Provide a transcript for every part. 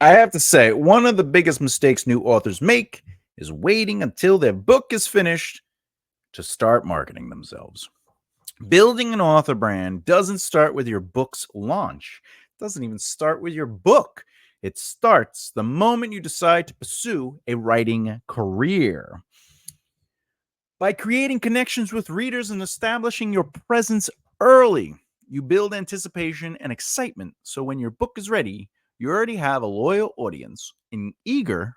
I have to say, one of the biggest mistakes new authors make is waiting until their book is finished to start marketing themselves. Building an author brand doesn't start with your book's launch. It doesn't even start with your book. It starts the moment you decide to pursue a writing career. By creating connections with readers and establishing your presence early, you build anticipation and excitement. So when your book is ready, you already have a loyal audience and eager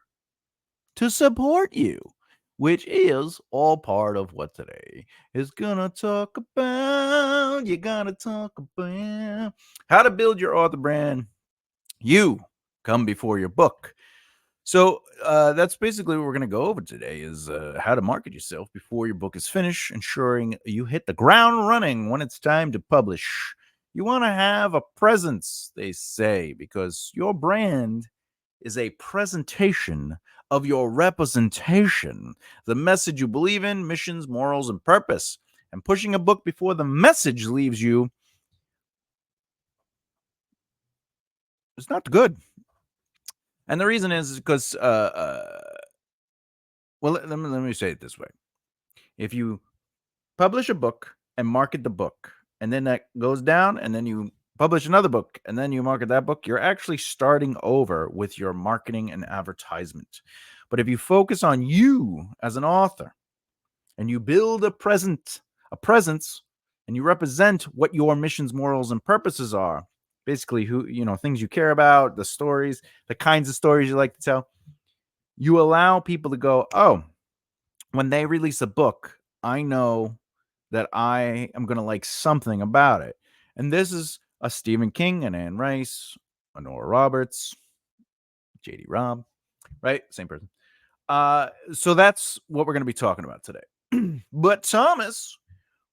to support you, which is all part of what today is gonna talk about. You gotta talk about how to build your author brand. You come before your book. So that's basically what we're going to go over today is how to market yourself before your book is finished, ensuring you hit the ground running when it's time to publish. You want to have a presence, they say, because your brand is a presentation of your representation, the message you believe in, missions, morals, and purpose. And pushing a book before the message leaves you is not good. And the reason is because, well, let me say it this way. If you publish a book and market the book, and then that goes down, and then you publish another book, and then you market that book, you're actually starting over with your marketing and advertisement. But if you focus on you as an author and you build a presence, and you represent what your missions, morals, and purposes are, basically things you care about, the stories, the kinds of stories you like to tell, you allow people to go, oh, when they release a book, I know that I am going to like something about it. And this is a Stephen King, an Anne Rice, a Nora Roberts, JD Robb, right? Same person. So that's what we're going to be talking about today. But Thomas,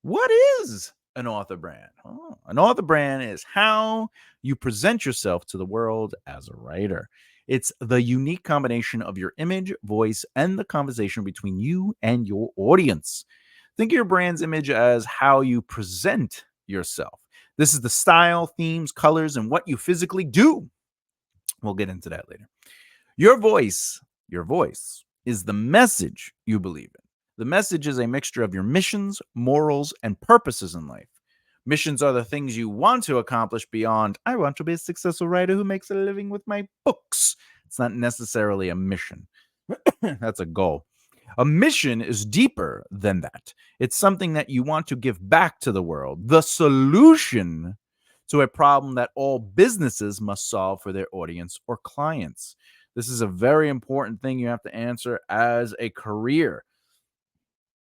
what is an author brand? Oh, an author brand is how you present yourself to the world as a writer. It's the unique combination of your image, voice, and the conversation between you and your audience. Think of your brand's image as how you present yourself. This is the style, themes, colors, and what you physically do. We'll get into that later. Your voice is the message you believe in. The message is a mixture of your missions, morals, and purposes in life. Missions are the things you want to accomplish beyond, I want to be a successful writer who makes a living with my books. It's not necessarily a mission, that's a goal. A mission is deeper than that. It's something that you want to give back to the world, the solution to a problem that all businesses must solve for their audience or clients. This is a very important thing you have to answer as a career.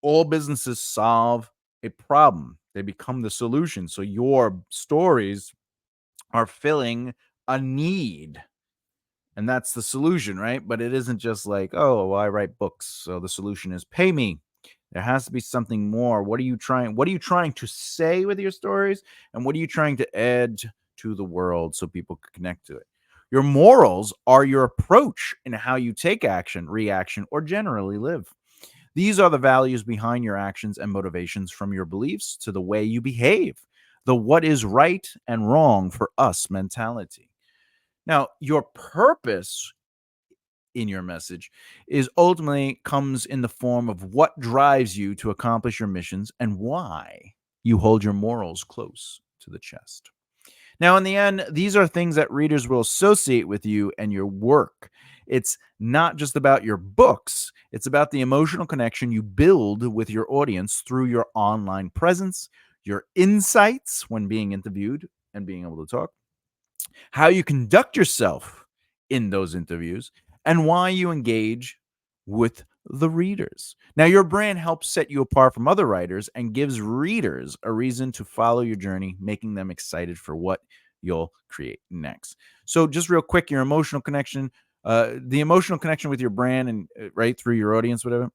All businesses solve a problem, they become the solution. So your stories are filling a need. And that's the solution, right? But it isn't just like, oh, well, I write books, so the solution is pay me. There has to be something more. What are you trying to say with your stories? And what are you trying to add to the world so people can connect to it? Your morals are your approach in how you take action, reaction, or generally live. These are the values behind your actions and motivations, from your beliefs to the way you behave, the what is right and wrong for us mentality. Now, your purpose in your message is ultimately comes in the form of what drives you to accomplish your missions and why you hold your morals close to the chest. Now, in the end, these are things that readers will associate with you and your work. It's not just about your books, it's about the emotional connection you build with your audience through your online presence, your insights when being interviewed and being able to talk, how you conduct yourself in those interviews, and why you engage with the readers. Now, your brand helps set you apart from other writers and gives readers a reason to follow your journey, making them excited for what you'll create next. So, just real quick, your emotional connection, the emotional connection with your brand and right through your audience, whatever.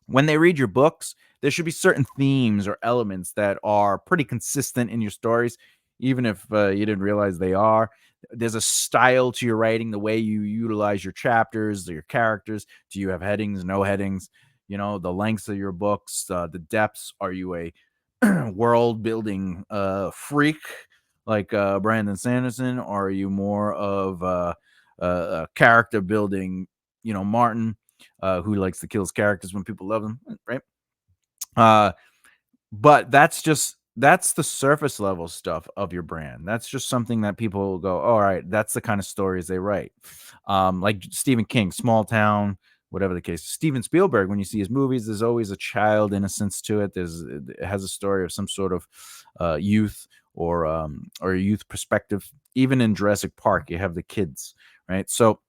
When they read your books, there should be certain themes or elements that are pretty consistent in your stories, even if you didn't realize they are. There's a style to your writing, the way you utilize your chapters, your characters. Do you have headings, no headings? The lengths of your books, the depths. Are you a world building freak? like Brandon Sanderson, or are you more of character building, Martin, who likes to kill his characters when people love them, right? Uh, but that's the surface level stuff of your brand. That's just something that people go, oh, all right, that's the kind of stories they write. Like Stephen King, Small Town, whatever the case. Steven Spielberg, when you see his movies, there's always a child innocence to it. It has a story of some sort of youth or a youth perspective. Even in Jurassic Park, you have the kids, right? So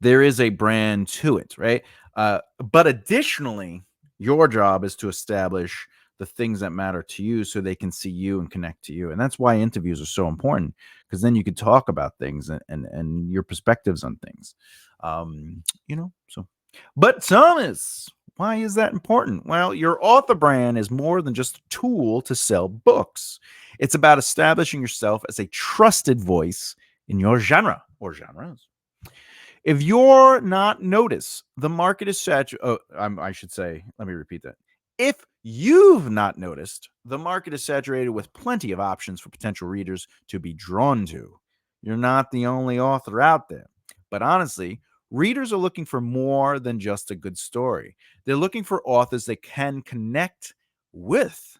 there is a brand to it, right? But additionally, your job is to establish the things that matter to you so they can see you and connect to you. And that's why interviews are so important, because then you can talk about things and your perspectives on things. So but Thomas, why is that important? Well, your author brand is more than just a tool to sell books. It's about establishing yourself as a trusted voice in your genre or genres. If you're not noticed, the market is saturated. Oh, I should say, let me repeat that. If you've not noticed, the market is saturated with plenty of options for potential readers to be drawn to. You're not the only author out there. But honestly, readers are looking for more than just a good story. They're looking for authors they can connect with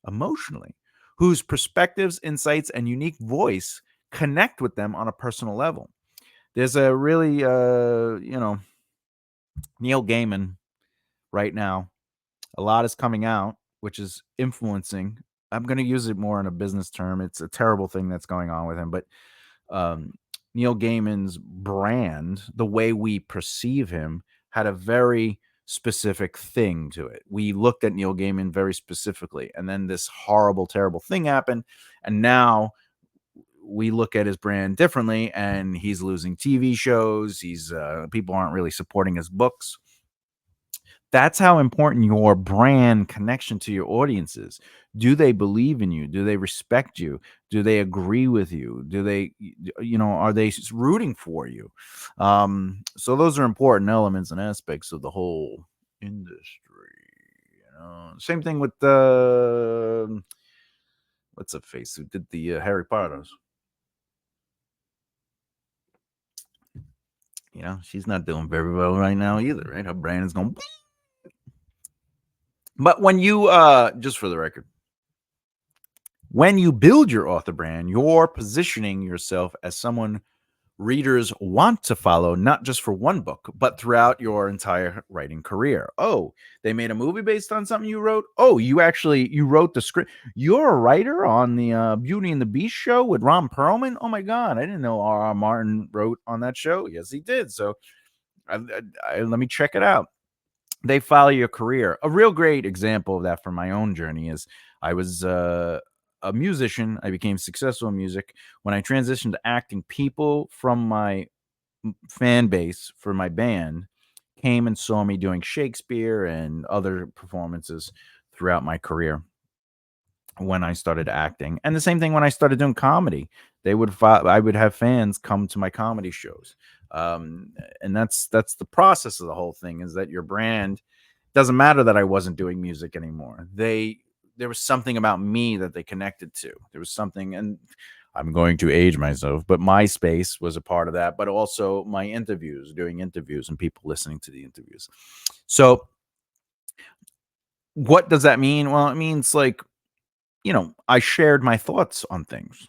emotionally, whose perspectives, insights, and unique voice connect with them on a personal level. There's a really, Neil Gaiman right now. A lot is coming out, which is influencing. I'm going to use it more in a business term. It's a terrible thing that's going on with him, but um, Neil Gaiman's brand, the way we perceive him, had a very specific thing to it. We looked at Neil Gaiman very specifically, and then this horrible, terrible thing happened, and now we look at his brand differently, and he's losing TV shows. He's people aren't really supporting his books. That's how important your brand connection to your audience is. Do they believe in you? Do they respect you? Do they agree with you? Do they, are they rooting for you? So those are important elements and aspects of the whole industry. Same thing with the what's a face who did the Harry Potters. She's not doing very well right now either, right? Her brand is going. But when you, just for the record, when you build your author brand, you're positioning yourself as someone readers want to follow, not just for one book, but throughout your entire writing career. Oh, they made a movie based on something you wrote. Oh, you wrote the script. You're a writer on the Beauty and the Beast show with Ron Perlman. Oh my God, I didn't know R.R. Martin wrote on that show. Yes, he did. So let me check it out. They follow your career. A real great example of that from my own journey is I was a musician. I became successful in music. When I transitioned to acting, people from my fan base for my band came and saw me doing Shakespeare and other performances throughout my career when I started acting. And the same thing when I started doing comedy. I would have fans come to my comedy shows. And that's the process of the whole thing, is that your brand doesn't matter that I wasn't doing music anymore. There was something about me that they connected to. There was something, and I'm going to age myself, but MySpace was a part of that, but also my interviews, doing interviews and people listening to the interviews. So what does that mean? Well, it means like, I shared my thoughts on things,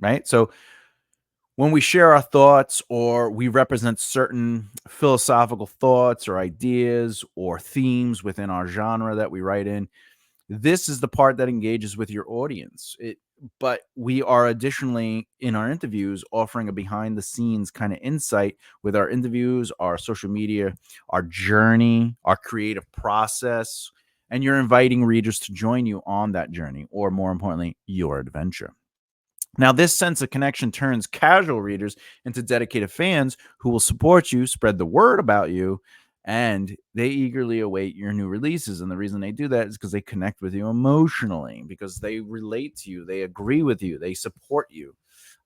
right? So when we share our thoughts or we represent certain philosophical thoughts or ideas or themes within our genre that we write in, this is the part that engages with your audience. But we are additionally in our interviews offering a behind the scenes kind of insight with our interviews, our social media, our journey, our creative process, and you're inviting readers to join you on that journey, or more importantly, your adventure. Now, this sense of connection turns casual readers into dedicated fans who will support you, spread the word about you, and they eagerly await your new releases. And the reason they do that is because they connect with you emotionally, because they relate to you, they agree with you, they support you.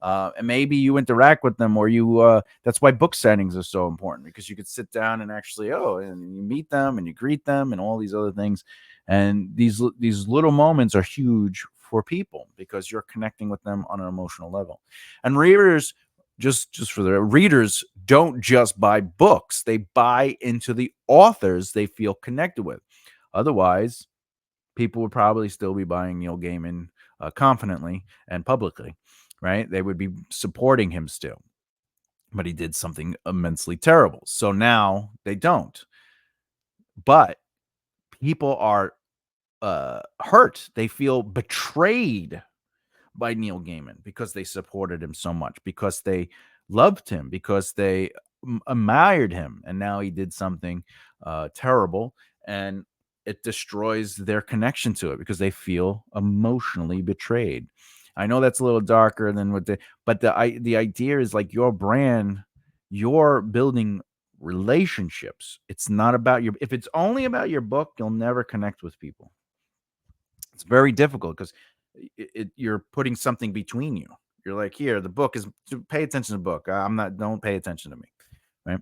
And maybe you interact with them, or that's why book signings are so important, because you could sit down and actually, and you meet them and you greet them and all these other things. And these little moments are huge for people because you're connecting with them on an emotional level. And readers, just for the readers, don't just buy books, they buy into the authors they feel connected with. Otherwise, people would probably still be buying Neil Gaiman confidently and publicly, right? They would be supporting him still, but he did something immensely terrible. So now they don't. But people are hurt. They feel betrayed by Neil Gaiman because they supported him so much, because they loved him, because they admired him, and now he did something terrible, and it destroys their connection to it because they feel emotionally betrayed. I know that's a little darker than what but the idea is like your brand, you're building relationships. It's not about your. If it's only about your book, you'll never connect with people. It's very difficult because you're putting something between you. You're like, here, the book is. Pay attention to the book. I'm not. Don't pay attention to me, right?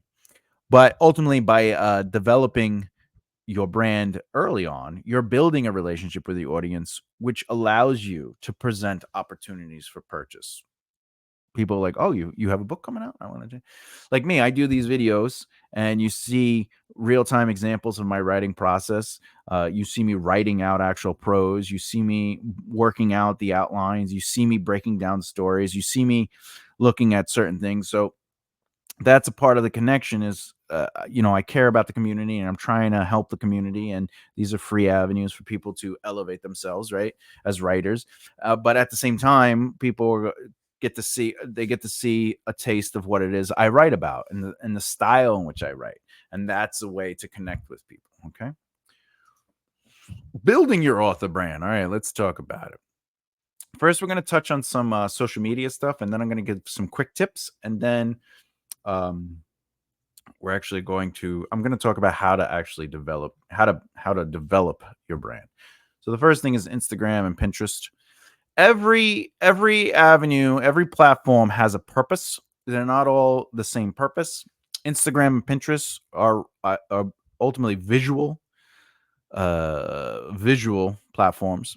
But ultimately, by developing your brand early on, you're building a relationship with the audience, which allows you to present opportunities for purchase. People are like, oh, you have a book coming out? I want to. Like me, I do these videos, and you see real time examples of my writing process. You see me writing out actual prose. You see me working out the outlines. You see me breaking down stories. You see me looking at certain things. So that's a part of the connection is I care about the community and I'm trying to help the community, and these are free avenues for people to elevate themselves, right, as writers. But at the same time, people get to see a taste of what it is I write about, and the style in which I write, and that's a way to connect with people. Okay, building your author brand. All right, let's talk about it. First, we're going to touch on some social media stuff, and then I'm going to give some quick tips, and then um, I'm going to talk about how to actually develop how to develop your brand. So the first thing is Instagram and Pinterest. Every avenue, every platform has a purpose. They're not all the same purpose. Instagram and Pinterest are ultimately visual platforms.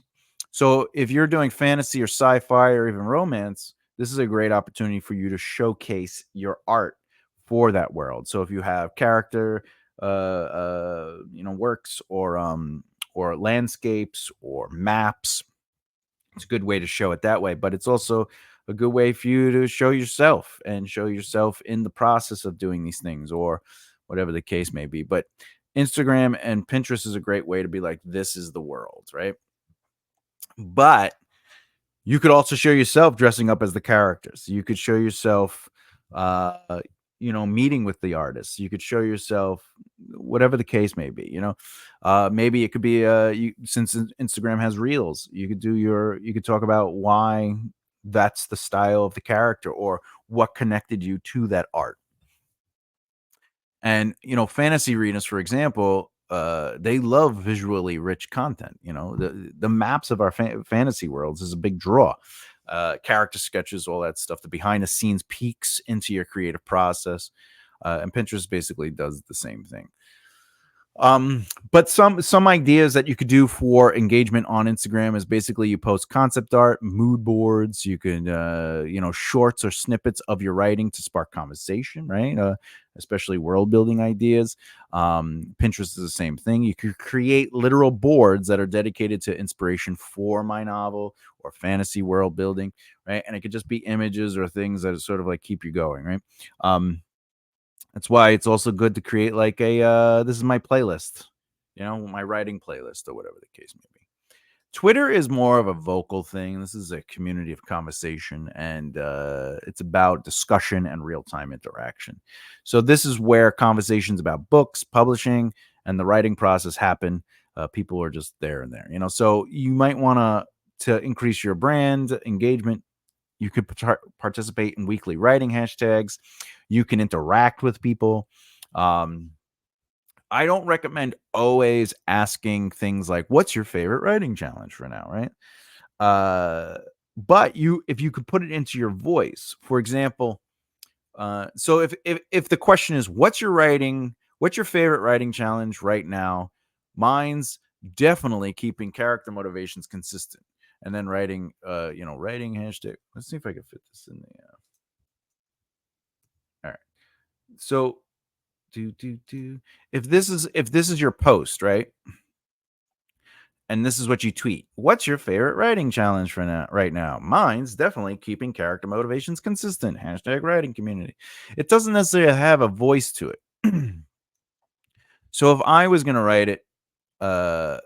So if you're doing fantasy or sci-fi or even romance, this is a great opportunity for you to showcase your art for that world. So if you have character, works or landscapes or maps, it's a good way to show it that way. But it's also a good way for you to show yourself and show yourself in the process of doing these things or whatever the case may be. But Instagram and Pinterest is a great way to be like, this is the world, right? But you could also show yourself dressing up as the characters. You could show yourself, meeting with the artists. You could show yourself, whatever the case may be. Maybe it could be since Instagram has reels, you could talk about why that's the style of the character or what connected you to that art. And fantasy readers, for example, they love visually rich content. The maps of our fantasy worlds is a big draw. Character sketches, all that stuff, the behind the scenes peeks into your creative process. And Pinterest basically does the same thing. But some ideas that you could do for engagement on Instagram is basically you post concept art, mood boards. You can shorts or snippets of your writing to spark conversation, right? Especially world building ideas. Pinterest is the same thing. You could create literal boards that are dedicated to inspiration for my novel or fantasy world building, right? And it could just be images or things that sort of like keep you going, right? That's why it's also good to create like this is my playlist, my writing playlist or whatever the case may be. Twitter is more of a vocal thing. This is a community of conversation, and it's about discussion and real-time interaction. So this is where conversations about books, publishing, and the writing process happen. People are just there and there, So you might want to increase your brand engagement. You could participate in weekly writing hashtags. You can interact with people. I don't recommend always asking things like, "What's your favorite writing challenge for now?" Right? But if you could put it into your voice, for example. So if the question is, "What's your favorite writing challenge right now?" Mine's definitely keeping character motivations consistent. and then writing, writing hashtag. Let's see if I can fit this in the. All right. So do. If this is your post, right? And this is what you tweet. What's your favorite writing challenge for now right now? Mine's definitely keeping character motivations consistent. Hashtag writing community. It doesn't necessarily have a voice to it. So if I was gonna write it, uh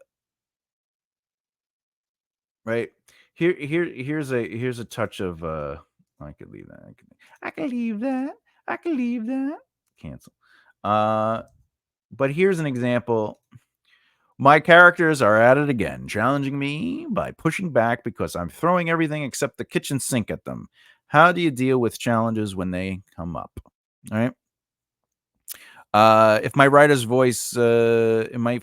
right here's a touch of I could leave that. I could leave that. I could leave that. Cancel. Uh but here's an example. My characters are at it again, challenging me by pushing back because I'm throwing everything except the kitchen sink at them. How do you deal with challenges when they come up? All right. If my writer's voice, it might,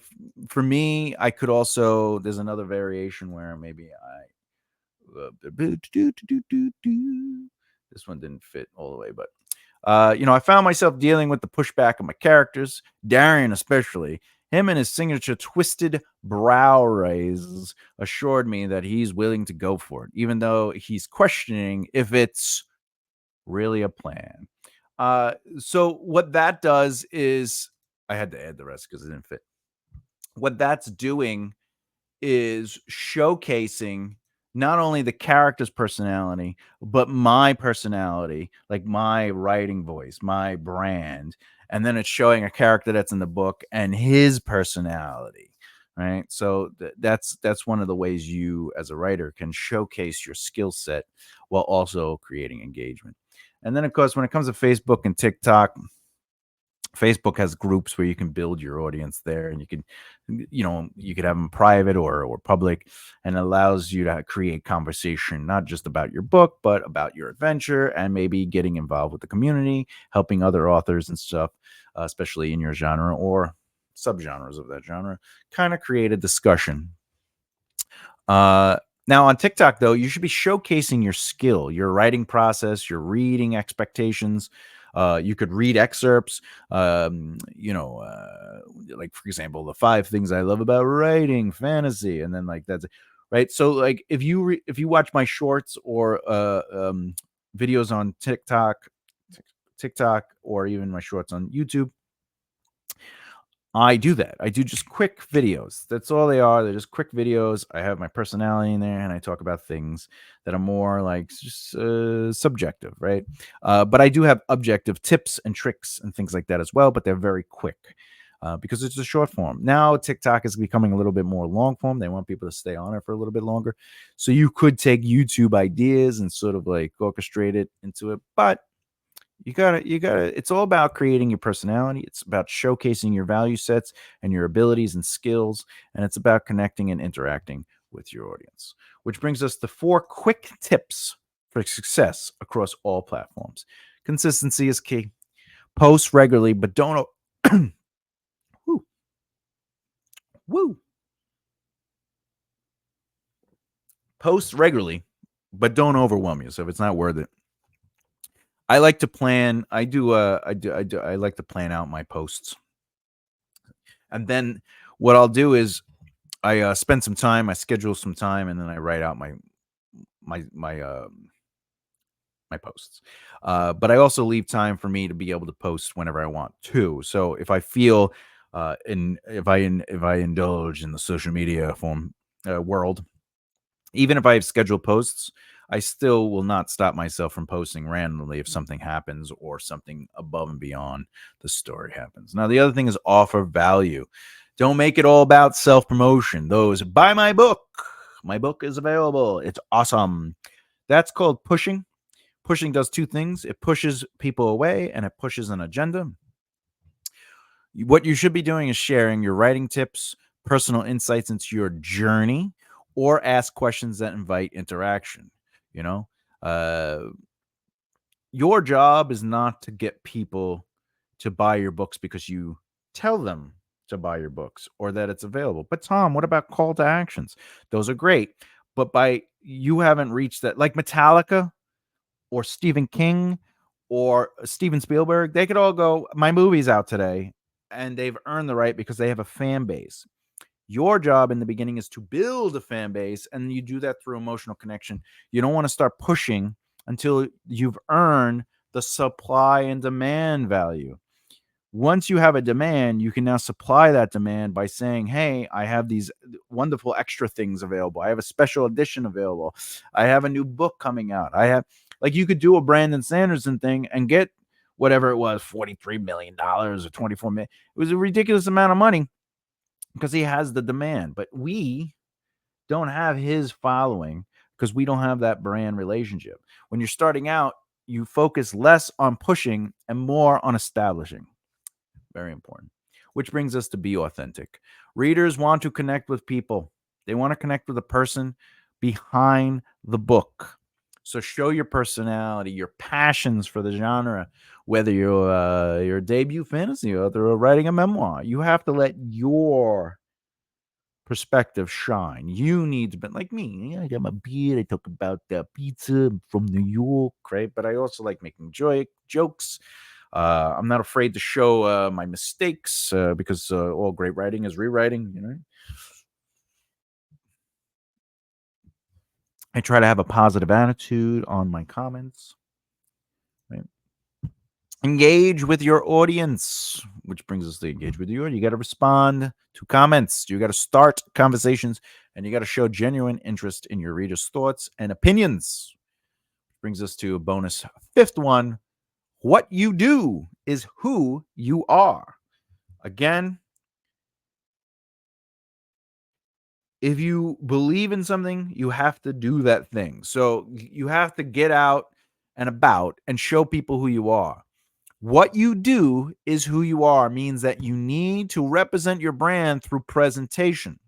for me, I could also, there's another variation where maybe this one didn't fit all the way, but I found myself dealing with the pushback of my characters, Darian especially. Him and his signature twisted brow raises assured me that he's willing to go for it, even though he's questioning if it's really a plan. So what that does is, I had to add the rest because it didn't fit. What that's doing is showcasing not only the character's personality, but my personality, like my writing voice, my brand. And then it's showing a character that's in the book and his personality. Right. So that's one of the ways you as a writer can showcase your skill set while also creating engagement. And then of course, when it comes to Facebook and TikTok, Facebook has groups where you can build your audience there, and you could have them private or public, and it allows you to create conversation not just about your book but about your adventure, and maybe getting involved with the community, helping other authors and stuff, especially in your genre or subgenres of that genre, kind of create a discussion. uh, Now on TikTok though, you should be showcasing your skill, your writing process, your reading expectations. You could read excerpts, like for example, the 5 things I love about writing fantasy, and then like that's right. So like if you watch my shorts or videos on TikTok, or even my shorts on YouTube, I do that. I do just quick videos. That's all they are. They're just quick videos. I have my personality in there, and I talk about things that are more like just subjective, right? But I do have objective tips and tricks and things like that as well, but they're very quick because it's a short form. Now, TikTok is becoming a little bit more long form. They want people to stay on it for a little bit longer. So you could take YouTube ideas and sort of like orchestrate it into it. But you gotta it's all about creating your personality. It's about showcasing your value sets and your abilities and skills, and it's about connecting and interacting with your audience, which brings us to 4 quick tips for success across all platforms. Consistency is key. Post regularly, but don't woo, woo. Post regularly, but don't overwhelm you. So if it's not worth it, I like to plan. I like to plan out my posts, and then what I'll do is I spend some time, I schedule some time, and then I write out my my uh, my posts. But I also leave time for me to be able to post whenever I want to. So if I feel if I indulge in the social media world, even if I have scheduled posts, I still will not stop myself from posting randomly if something happens or something above and beyond the story happens. Now, the other thing is offer value. Don't make it all about self promotion. Those, buy my book. My book is available. It's awesome. That's called pushing. Pushing does 2 things: it pushes people away and it pushes an agenda. What you should be doing is sharing your writing tips, personal insights into your journey, or ask questions that invite interaction. You know, uh, your job is not to get people to buy your books because you tell them to buy your books or that it's available. But Tom, what about call to actions? Those are great, but by you haven't reached that, like Metallica or Stephen King or Steven Spielberg, they could all go, my movie's out today, and they've earned the right because they have a fan base. Your job in the beginning is to build a fan base, and you do that through emotional connection. You don't want to start pushing until you've earned the supply and demand value. Once you have a demand, you can now supply that demand by saying, hey, I have these wonderful extra things available. I have a special edition available. I have a new book coming out. I have, like, you could do a Brandon Sanderson thing and get whatever it was, $43 million or 24 million. It was a ridiculous amount of money because he has the demand. But we don't have his following because we don't have that brand relationship. When you're starting out, you focus less on pushing and more on establishing. Very important. Which brings us to be authentic. Readers want to connect with people. They want to connect with the person behind the book. So show your personality, your passions for the genre. Whether you're a debut fantasy author or writing a memoir, you have to let your perspective shine. You need to be like me. I got my beard. I talk about the pizza from New York, right? But I also like making jokes. I'm not afraid to show my mistakes because all great writing is rewriting. I try to have a positive attitude on my comments. Right? Engage with your audience, which brings us to engage with you. And you got to respond to comments. You got to start conversations, and you got to show genuine interest in your readers' thoughts and opinions. Brings us to a bonus fifth one. What you do is who you are. Again, if you believe in something, you have to do that thing. So you have to get out and about and show people who you are. What you do is who you are means that you need to represent your brand through presentation.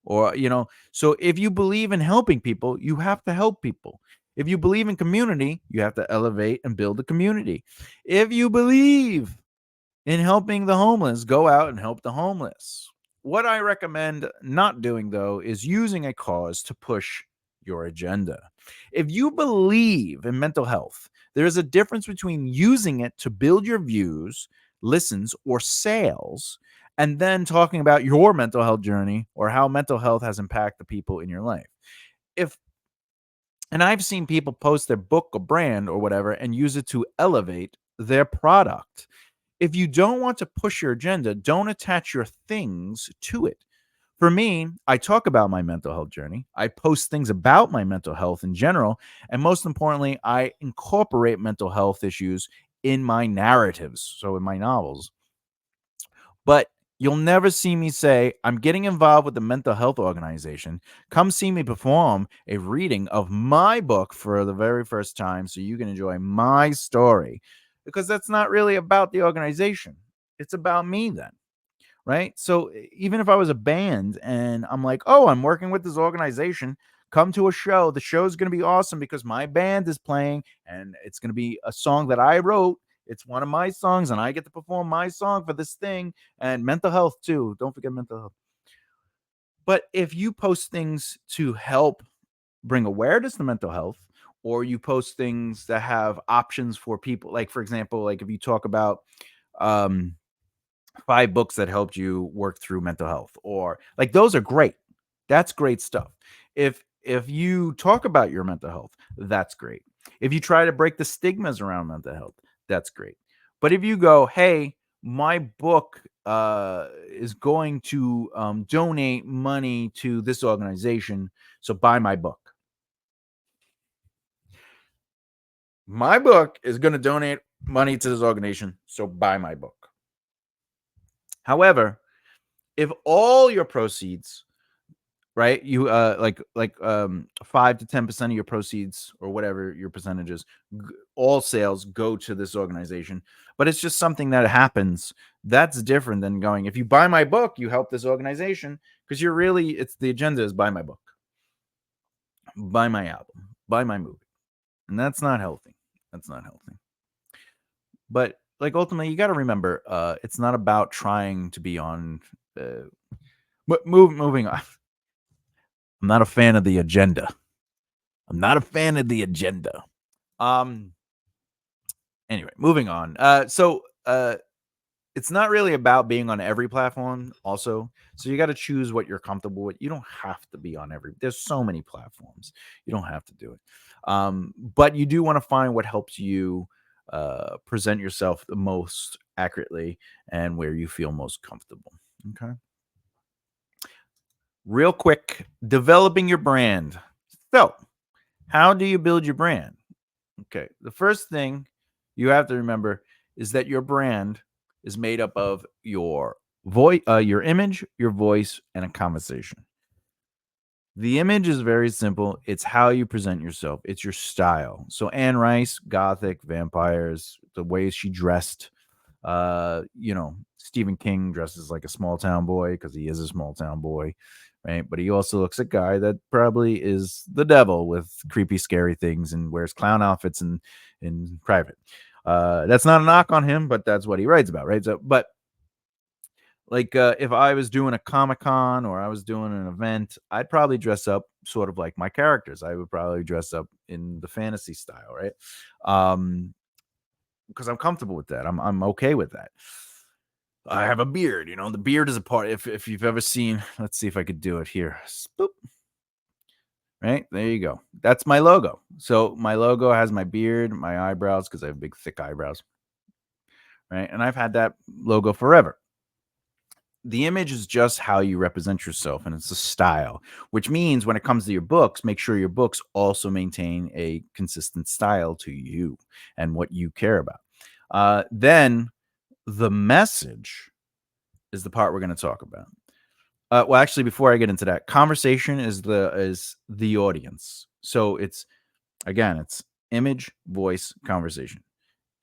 Or, so if you believe in helping people, you have to help people. If you believe in community, you have to elevate and build a community. If you believe in helping the homeless, go out and help the homeless. What I recommend not doing, though, is using a cause to push your agenda. If you believe in mental health, there is a difference between using it to build your views, listens, or sales, and then talking about your mental health journey or how mental health has impacted the people in your life. If and I've seen people post their book or brand or whatever and use it to elevate their product. If you don't want to push your agenda, don't attach your things to it. For me, I talk about my mental health journey. I post things about my mental health in general. And most importantly, I incorporate mental health issues in my narratives, so in my novels. But you'll never see me say, I'm getting involved with the mental health organization. Come see me perform a reading of my book for the very first time so you can enjoy my story. Because that's not really about the organization. It's about me then. Right. So even if I was a band and I'm like, oh, I'm working with this organization, come to a show. The show's going to be awesome because my band is playing and it's going to be a song that I wrote. It's one of my songs and I get to perform my song for this thing and mental health too. Don't forget mental health. But if you post things to help bring awareness to mental health, or you post things that have options for people, like for example, like if you talk about um 5 books that helped you work through mental health, or like those are great. That's great stuff. If you talk about your mental health, that's great. If you try to break the stigmas around mental health, that's great. But if you go, hey, my book is going to donate money to this organization, so buy my book. My book is going to donate money to this organization, so buy my book. However, if all your proceeds, right, you like 5 to 10% of your proceeds or whatever your percentages, all sales go to this organization, but it's just something that happens, that's different than going, if you buy my book, you help this organization, because you're really, it's the agenda is buy my book, buy my album, buy my movie, and that's not healthy. That's not healthy. But like ultimately, you got to remember, it's not about trying to be on. But moving on. I'm not a fan of the agenda. I'm not a fan of the agenda. Um. Anyway, moving on. So It's not really about being on every platform also. So you got to choose what you're comfortable with. You don't have to be on every. There's so many platforms. You don't have to do it. But you do want to find what helps you present yourself the most accurately and where you feel most comfortable. Okay. Real quick, developing your brand. So, how do you build your brand? Okay. The first thing you have to remember is that your brand is made up of your voice, your image, your voice, and a conversation. The image is very simple. It's how you present yourself. It's your style. So Anne Rice, gothic, vampires, the way she dressed. Stephen King dresses like a small town boy because he is a small town boy, right? But he also looks a guy that probably is the devil with creepy, scary things and wears clown outfits in private. That's not a knock on him, but that's what he writes about, right? So, but like if I was doing a Comic Con or I was doing an event, I'd probably dress up sort of like my characters. I would probably dress up in the fantasy style, right? Because I'm comfortable with that. I'm okay with that. I have a beard. The beard is a part. If you've ever seen, let's see if I could do it here. Boop. Right there you go. That's my logo. So my logo has my beard, my eyebrows, because I have big thick eyebrows. Right, and I've had that logo forever. The image is just how you represent yourself, and it's a style, which means when it comes to your books, make sure your books also maintain a consistent style to you and what you care about. Then the message is the part we're going to talk about. Well, actually, before I get into that, conversation is the audience. So it's image, voice, conversation.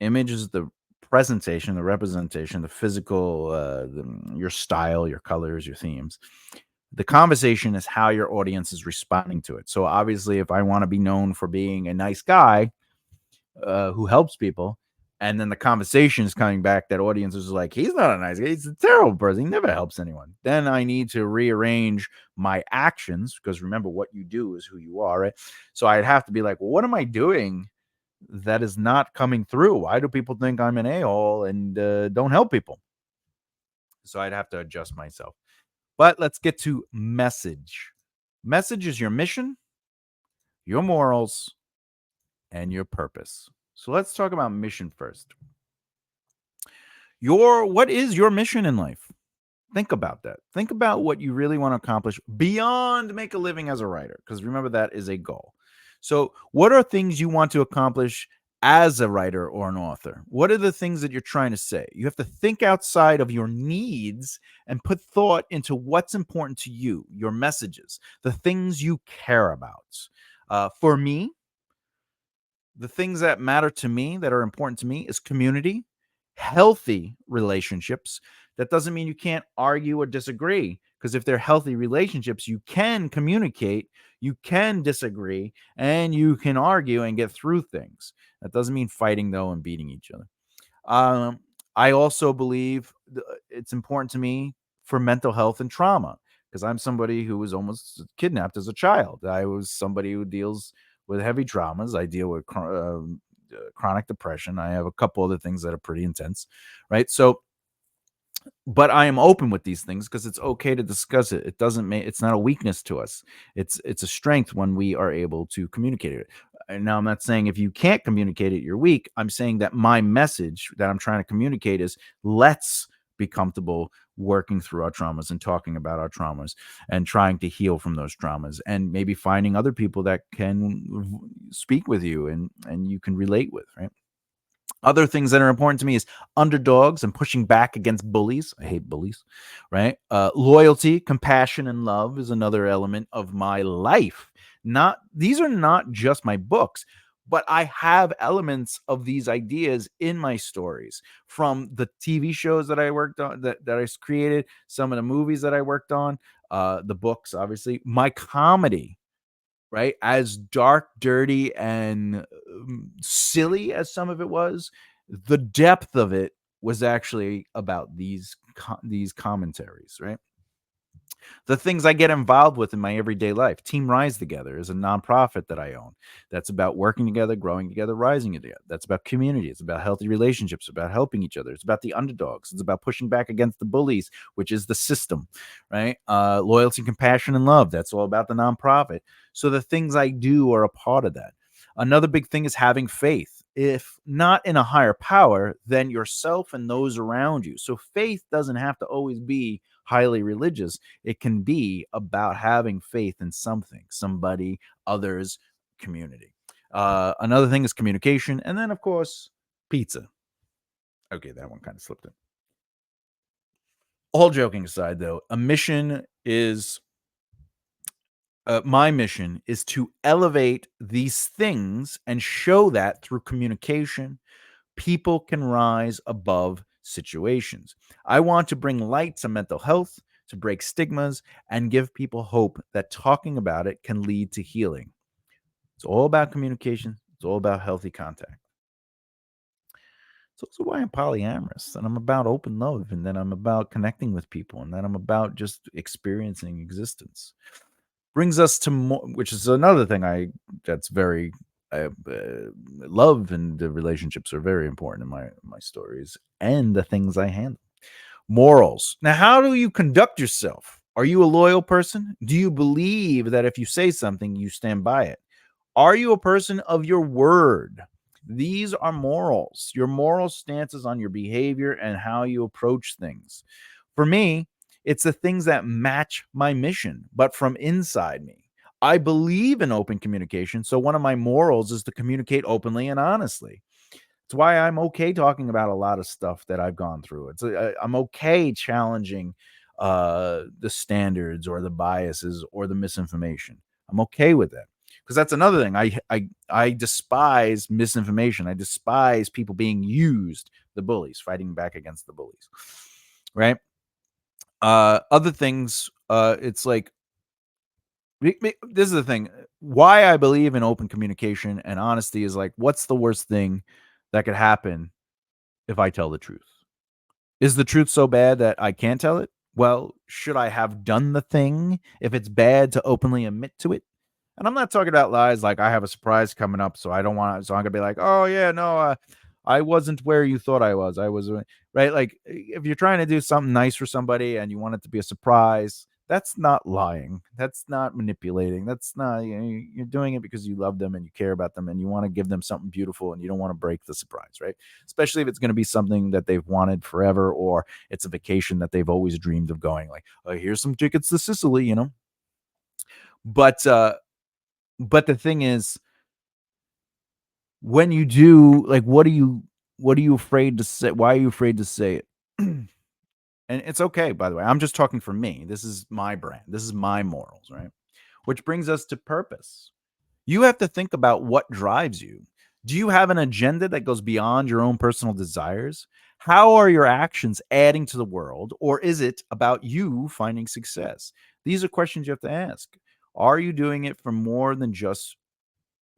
Image is the presentation, the representation, the physical, your style, your colors, your themes. The conversation is how your audience is responding to it. So obviously, if I want to be known for being a nice guy who helps people, and then the conversation is coming back that audience is like, he's not a nice guy, he's a terrible person, he never helps anyone. Then I need to rearrange my actions, because remember, what you do is who you are, right? So I'd have to be like, well, what am I doing that is not coming through? Why do people think I'm an a-hole and don't help people? So I'd have to adjust myself. But let's get to message. Message is your mission, your morals, and your purpose. So let's talk about mission first. What is your mission in life? Think about that. Think about what you really want to accomplish beyond make a living as a writer, because remember, that is a goal. So, what are things you want to accomplish as a writer or an author? What are the things that you're trying to say? You have to think outside of your needs and put thought into what's important to you, your messages, the things you care about. For me, the things that matter to me, that are important to me, is community, healthy relationships. That doesn't mean you can't argue or disagree, because if they're healthy relationships, you can communicate, you can disagree, and you can argue and get through things. That doesn't mean fighting, though, and beating each other. Um, I also believe it's important to me for mental health and trauma, because I'm somebody who was almost kidnapped as a child. I was somebody who deals with heavy traumas. I deal with chronic depression. I have a couple other things that are pretty intense, right? So, but I am open with these things because it's okay to discuss it. It doesn't make it's not a weakness to us. It's a strength when we are able to communicate it. And now I'm not saying if you can't communicate it, you're weak. I'm saying that my message that I'm trying to communicate is, let's be comfortable working through our traumas and talking about our traumas and trying to heal from those traumas, and maybe finding other people that can speak with you and you can relate with, right? Other things that are important to me is underdogs and pushing back against bullies. I hate bullies, right? Loyalty, compassion, and love is another element of my life. These are not just my books, but I have elements of these ideas in my stories, from the TV shows that I worked on, that I created, some of the movies that I worked on, the books, obviously, my comedy, right? As dark, dirty, and silly as some of it was, the depth of it was actually about these commentaries, right? The things I get involved with in my everyday life. Team Rise Together is a nonprofit that I own. That's about working together, growing together, rising together. That's about community. It's about healthy relationships, about helping each other. It's about the underdogs. It's about pushing back against the bullies, which is the system, right? Loyalty, compassion, and love. That's all about the nonprofit. So the things I do are a part of that. Another big thing is having faith. If not in a higher power, then yourself and those around you. So faith doesn't have to always be highly religious. It can be about having faith in something, somebody, others, community. Another thing is communication. And then, of course, pizza. Okay, that one kind of slipped in. All joking aside, though, a mission is my mission is to elevate these things and show that through communication, people can rise above situations. I want to bring light to mental health, to break stigmas, and give people hope that talking about it can lead to healing. It's all about communication, it's all about healthy contact. So that's why I'm polyamorous, and I'm about open love, and then I'm about connecting with people, and then I'm about just experiencing existence. Brings us to more, which is another thing that's very love and the relationships are very important in my stories and the things I handle. Morals. Now, how do you conduct yourself? Are you a loyal person? Do you believe that if you say something, you stand by it? Are you a person of your word? These are morals, your moral stances on your behavior and how you approach things. For me, it's the things that match my mission, but from inside me. I believe in open communication. So one of my morals is to communicate openly and honestly. It's why I'm okay talking about a lot of stuff that I've gone through. I'm okay challenging the standards or the biases or the misinformation. I'm okay with that because that's another thing. I despise misinformation. I despise people being used, the bullies, fighting back against the bullies, right? Other things, it's like this is the thing. Why I believe in open communication and honesty is like, what's the worst thing that could happen if I tell the truth? Is the truth so bad that I can't tell it? Well, should I have done the thing if it's bad to openly admit to it? And I'm not talking about lies like I have a surprise coming up, so I don't want, so I'm gonna be like, oh yeah, no, I wasn't where you thought I was. I was right. Like if you're trying to do something nice for somebody and you want it to be a surprise, that's not lying. That's not manipulating. That's not, you're doing it because you love them and you care about them and you want to give them something beautiful and you don't want to break the surprise, right? Especially if it's going to be something that they've wanted forever or it's a vacation that they've always dreamed of going. Like, oh, here's some tickets to Sicily, you know. But but the thing is, when you do, like, what are you afraid to say? Why are you afraid to say it? And it's okay, by the way. I'm just talking for me. This is my brand. This is my morals, right? Which brings us to purpose. You have to think about what drives you. Do you have an agenda that goes beyond your own personal desires? How are your actions adding to the world, or is it about you finding success? These are questions you have to ask. Are you doing it for more than just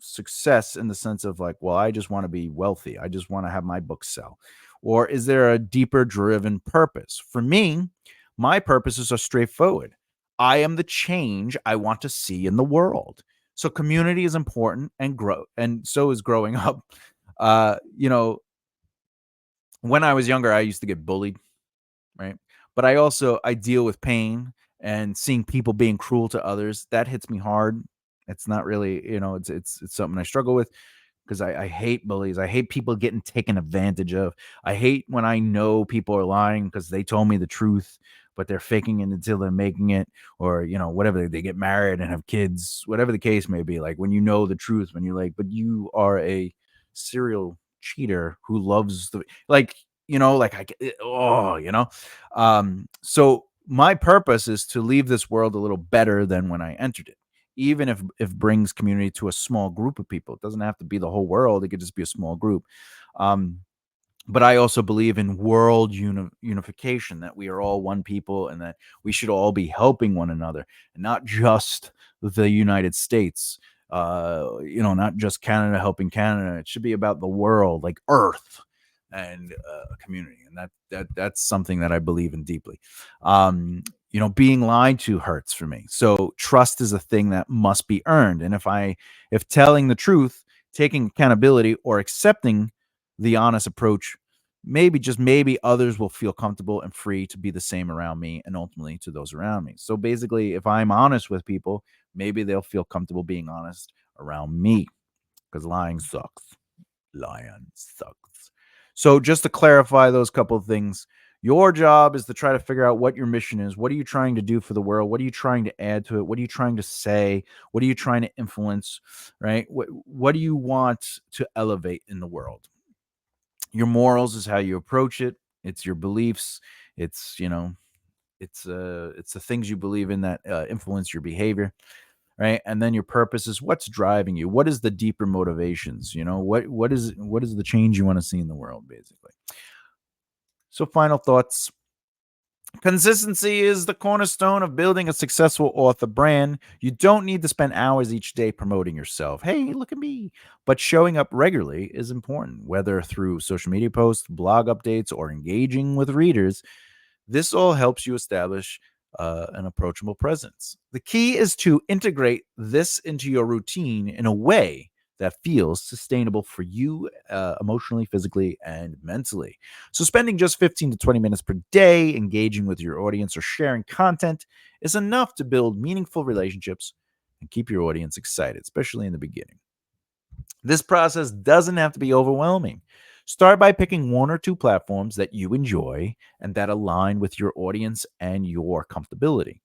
success in the sense of like, well, I just want to be wealthy. I just want to have my books sell. Or is there a deeper driven purpose? For me, my purposes are straightforward. I am the change I want to see in the world. So community is important and grow, and so is growing up. You know, when I was younger, I used to get bullied, right? But I deal with pain and seeing people being cruel to others. That hits me hard. It's not really, it's something I struggle with because I hate bullies. I hate people getting taken advantage of. I hate when I know people are lying because they told me the truth, but they're faking it until they're making it, or whatever. They get married and have kids, whatever the case may be. Like when you know the truth, when you're like, but you are a serial cheater who loves the like, like so my purpose is to leave this world a little better than when I entered it, even if brings community to a small group of people. It doesn't have to be the whole world. It could just be a small group. But I also believe in world unification, that we are all one people and that we should all be helping one another, and not just the United States. Not just Canada helping Canada. It should be about the world, like Earth and a community, and that's something that I believe in deeply. Being lied to hurts for me. So trust is a thing that must be earned. And if telling the truth, taking accountability, or accepting the honest approach, maybe, just maybe, others will feel comfortable and free to be the same around me and ultimately to those around me. So basically, if I'm honest with people, maybe they'll feel comfortable being honest around me, because lying sucks. Lion sucks. So just to clarify those couple of things, your job is to try to figure out what your mission is. What are you trying to do for the world? What are you trying to add to it? What are you trying to say? What are you trying to influence? Right? What do you want to elevate in the world? Your morals is how you approach it. It's your beliefs. It's it's the things you believe in that influence your behavior, right? And then your purpose is what's driving you. What is the deeper motivations? What is the change you want to see in the world, basically. So final thoughts. Consistency is the cornerstone of building a successful author brand. You don't need to spend hours each day promoting yourself. Hey, look at me. But showing up regularly is important, whether through social media posts, blog updates, or engaging with readers. This all helps you establish an approachable presence. The key is to integrate this into your routine in a way that feels sustainable for you emotionally, physically, and mentally. So, spending just 15 to 20 minutes per day engaging with your audience or sharing content is enough to build meaningful relationships and keep your audience excited, especially in the beginning. This process doesn't have to be overwhelming. Start by picking one or two platforms that you enjoy and that align with your audience and your comfortability.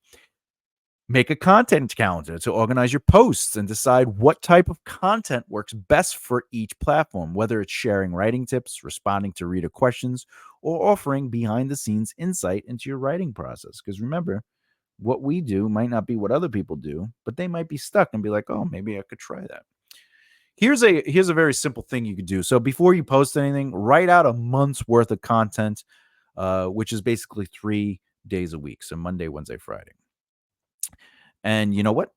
Make a content calendar to organize your posts and decide what type of content works best for each platform, whether it's sharing writing tips, responding to reader questions, or offering behind the scenes insight into your writing process. Because remember, what we do might not be what other people do, but they might be stuck and be like, oh, maybe I could try that. Here's a very simple thing you could do. So before you post anything, write out a month's worth of content, which is basically 3 days a week. So Monday, Wednesday, Friday. And you know what?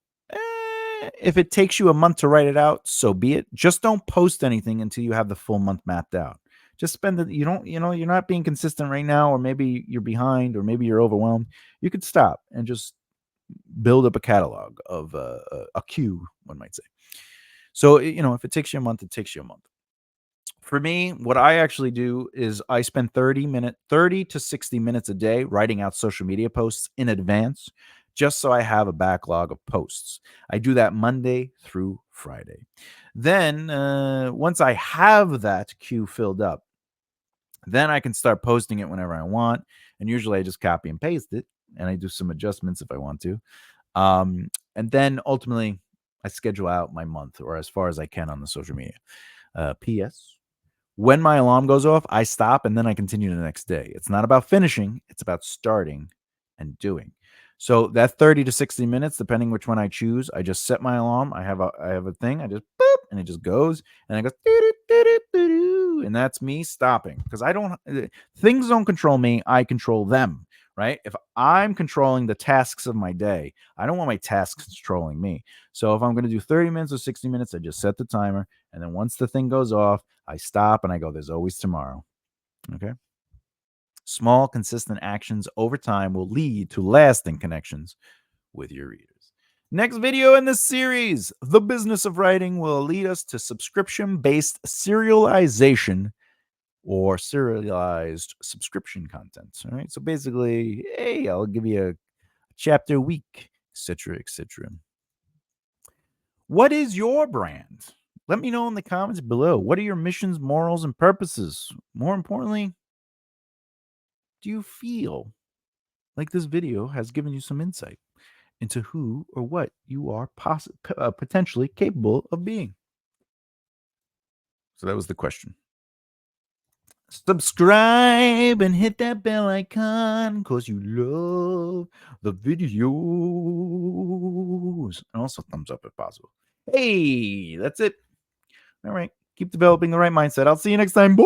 If it takes you a month to write it out, so be it. Just don't post anything until you have the full month mapped out. Just spend it. You don't, you're not being consistent right now, or maybe you're behind, or maybe you're overwhelmed. You could stop and just build up a catalog of a queue, one might say. So, if it takes you a month, it takes you a month. For me, what I actually do is I spend 30 to 60 minutes a day writing out social media posts in advance, just so I have a backlog of posts. I do that Monday through Friday. Then, once I have that queue filled up, then I can start posting it whenever I want. And usually I just copy and paste it, and I do some adjustments if I want to. And then ultimately, I schedule out my month, or as far as I can, on the social media. P.S. When my alarm goes off, I stop and then I continue the next day. It's not about finishing, it's about starting and doing. So that 30 to 60 minutes, depending which one I choose, I just set my alarm. I have a thing, I just boop, and it just goes, and I go doo-doo-doo-doo-doo-doo, and that's me stopping, because I don't things don't control me, I control them, right? If I'm controlling the tasks of my day, I don't want my tasks controlling me. So if I'm going to do 30 minutes or 60 minutes, I just set the timer, and then once the thing goes off, I stop and I go, there's always tomorrow. Okay. Small, consistent actions over time will lead to lasting connections with your readers. Next video in this series, The Business of Writing, will lead us to subscription based serialization or serialized subscription content. All right. So basically, hey, I'll give you a chapter a week, etc., etc. What is your brand? Let me know in the comments below. What are your missions, morals, and purposes? More importantly, do you feel like this video has given you some insight into who or what you are potentially capable of being? So that was the question. Subscribe and hit that bell icon because you love the videos. And also thumbs up if possible. Hey, that's it. All right. Keep developing the right mindset. I'll see you next time. Bye.